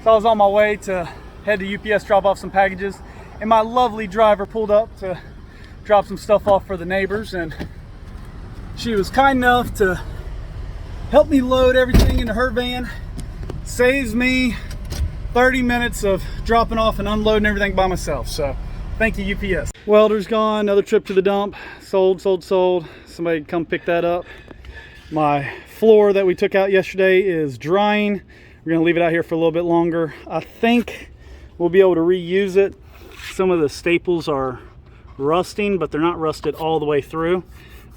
So I was on my way to head to UPS, drop off some packages, and my lovely driver pulled up to drop some stuff off for the neighbors, and she was kind enough to help me load everything into her van. Saves me 30 minutes of dropping off and unloading everything by myself. So thank you, UPS. Welder's gone, another trip to the dump. Sold. Somebody come pick that up. My floor that we took out yesterday is drying. We're gonna leave it out here for a little bit longer. I think we'll be able to reuse it. Some of the staples are rusting, but they're not rusted all the way through.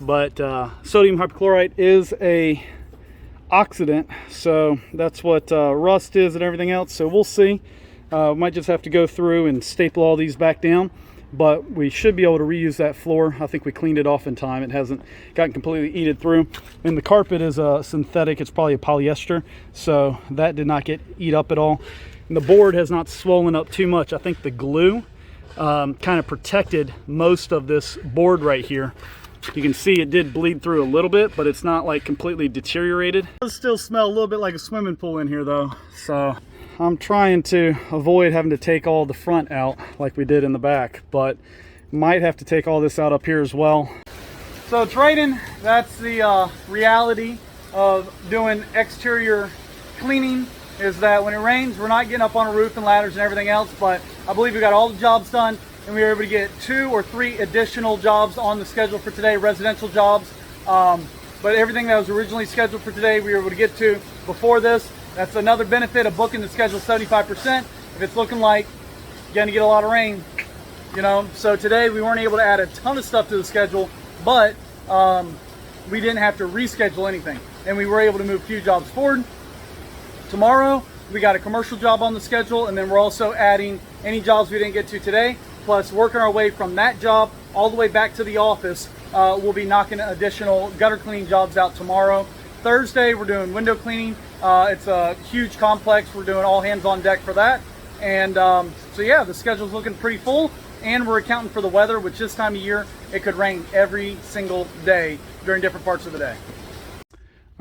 But sodium hypochlorite is a oxidant, so that's what rust is and everything else. So we'll see. We might just have to go through and staple all these back down, but we should be able to reuse that floor. I think we cleaned it off in time. It hasn't gotten completely eaten through. And the carpet is synthetic. It's probably a polyester, so that did not get eat up at all. And the board has not swollen up too much. I think the glue kind of protected most of this board right here. You can see it did bleed through a little bit, but it's not like completely deteriorated. It does still smell a little bit like a swimming pool in here though, so I'm trying to avoid having to take all the front out like we did in the back, but might have to take all this out up here as well. So it's raining. That's the reality of doing exterior cleaning, is that when it rains, we're not getting up on a roof and ladders and everything else, but I believe we got all the jobs done, and we were able to get 2 or 3 additional jobs on the schedule for today, residential jobs. But everything that was originally scheduled for today, we were able to get to before this. That's another benefit of booking the schedule 75%. If it's looking like you're gonna get a lot of rain, you know. So today we weren't able to add a ton of stuff to the schedule, but we didn't have to reschedule anything, and we were able to move a few jobs forward. Tomorrow we got a commercial job on the schedule, and then we're also adding any jobs we didn't get to today, plus working our way from that job all the way back to the office. We'll be knocking additional gutter cleaning jobs out tomorrow. Thursday we're doing window cleaning. It's a huge complex. We're doing all hands on deck for that. And so yeah, the schedule's looking pretty full, and we're accounting for the weather, which this time of year it could rain every single day during different parts of the day.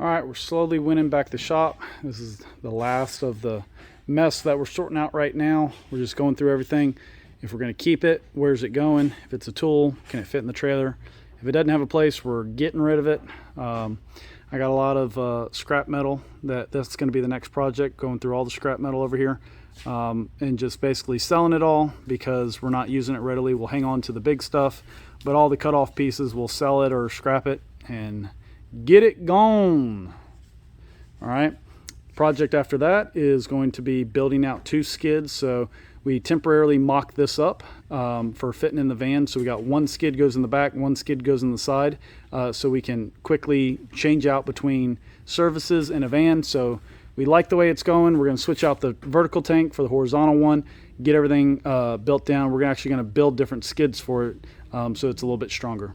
All right, we're slowly winning back the shop. This is the last of the mess that we're sorting out right now. We're just going through everything. If we're going to keep it, where's it going? If it's a tool, can it fit in the trailer? If it doesn't have a place, we're getting rid of it. I got a lot of scrap metal. That's going to be the next project, going through all the scrap metal over here and just basically selling it all because we're not using it readily. We'll hang on to the big stuff, but all the cut off pieces, we'll sell it or scrap it and get it gone. All right. Project after that is going to be building out 2 skids. So we temporarily mocked this up for fitting in the van. So we got 1 skid goes in the back, 1 skid goes in the side, so we can quickly change out between services in a van. So we like the way it's going. We're going to switch out the vertical tank for the horizontal one, get everything built down. We're actually going to build different skids for it, so it's a little bit stronger.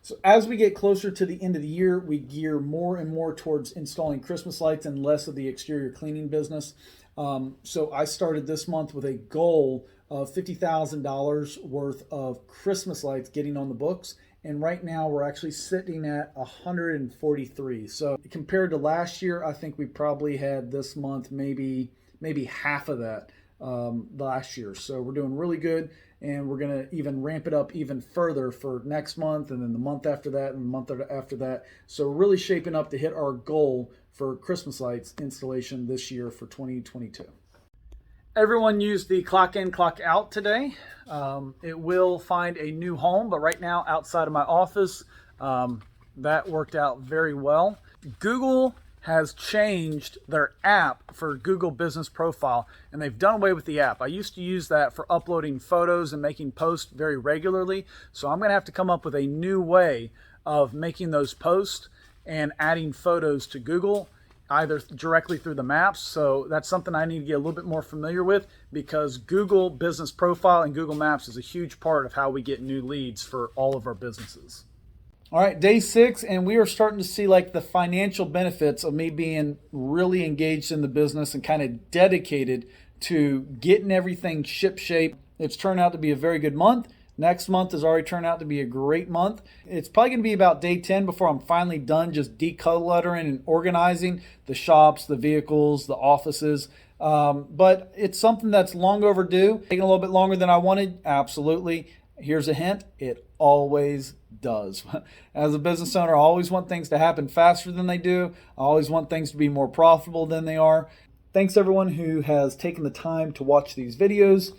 So as we get closer to the end of the year, we gear more and more towards installing Christmas lights and less of the exterior cleaning business. So I started this month with a goal of $50,000 worth of Christmas lights getting on the books. And right now we're actually sitting at 143. So compared to last year, I think we probably had this month maybe half of that last year. So we're doing really good, and we're going to even ramp it up even further for next month, and then the month after that, and the month after that. So we're really shaping up to hit our goal for Christmas lights installation this year for 2022. Everyone used the clock in, clock out today. It will find a new home, but right now outside of my office, that worked out very well. Google has changed their app for Google Business Profile, and they've done away with the app. I used to use that for uploading photos and making posts very regularly, so I'm going to have to come up with a new way of making those posts and adding photos to Google, either directly through the maps. So that's something I need to get a little bit more familiar with, because Google Business Profile and Google Maps is a huge part of how we get new leads for all of our businesses. All right, day 6, and we are starting to see like the financial benefits of me being really engaged in the business and kind of dedicated to getting everything ship shape. It's turned out to be a very good month. Next month has already turned out to be a great month. It's probably going to be about day 10 before I'm finally done just decluttering and organizing the shops, the vehicles, the offices. But it's something that's long overdue. Taking a little bit longer than I wanted, absolutely. Here's a hint, it always does. As a business owner, I always want things to happen faster than they do. I always want things to be more profitable than they are. Thanks everyone who has taken the time to watch these videos.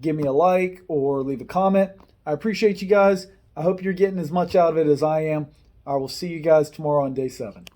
Give me a like or leave a comment. I appreciate you guys. I hope you're getting as much out of it as I am. I will see you guys tomorrow on day 7.